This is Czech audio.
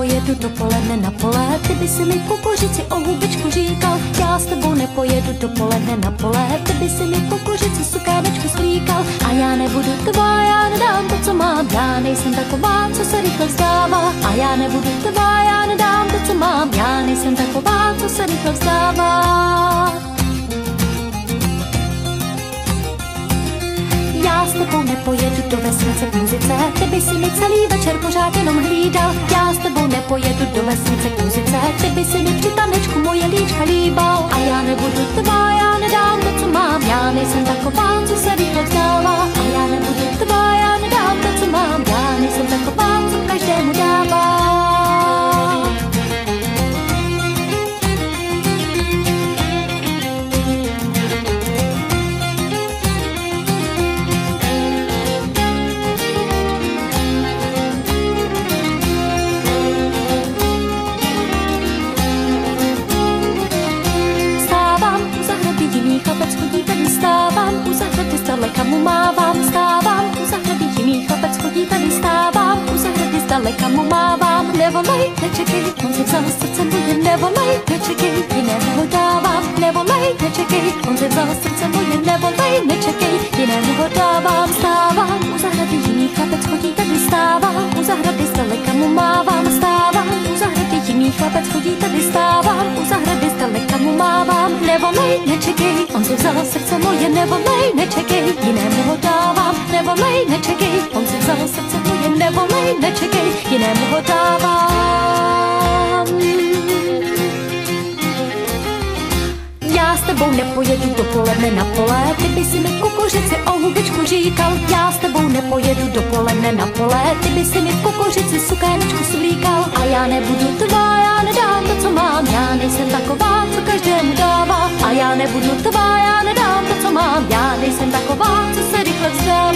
nepojedu dopoledne na pole. Ty by si mi kukuřici o hubičku říkal, já s tebou nepojedu dopoledne na pole. Ty by si mi kukuřici sukénečku slíkal, a já nebudu tvá, já nedám to, co mám. Já nejsem taková, co se rychle vzdává, a já nebudu tvá, já nedám to, co mám. Já nejsem taková, co se rychle vzdává. Já s tebou nepojedu do vesnice k muzice, ty by si mi celý večer pořád jenom hlídal. Já s tebou nepojedu do vesnice k muzice, ty by si mi při tanečku moje líčka líbal. A já nebudu tvá, já nedám to, co mám. Já nejsem taková, co se rychle vzdává, a já nebudu tvá, já nedám to, co mám. Já nejsem taková, co každému dává. Stávám u zahrady, zdaleka mu mávám. Stávám u zahrady, jiný chlapec chodí tady. Stávám u zahrady, zdaleka mu mávám. Nevolej, nečekej, on si vzal srdce moje. Nevolej, nečekej, jinému ho dávám. Nevolej, nečekej, on si vzal srdce moje. Nevolej, nečekej, jinému ho dávám. Stávám u zahrady, jiný chlapec chodí tady. Stávám u zahrady, zdaleka mu mávám. Stávám u zahrady, jiný chlapec chodí tady. Stávám u zahrady, zdaleka mu mávám. Nevolej, nečekej, on si vzal srdce moje. Nevolej, nečekej, jinému ho dávám. Nevolej, nečekej, on si vzal srdce moje. Nevolej, nečekej, jinému ho dávám. Já s tebou nepojedu dopoledne na pole, ty by si mi kukuřici o hubičku říkal. Já s tebou nepojedu dopoledne na pole, ty by si mi v kukuřici sukénečku svlíkal. A já nebudu tvá, já nedám to, co mám. Já nejsem taková, co každému dává, a já nebudu tvá, já nedám to, co mám. Já nejsem taková, co se rychle vzdává.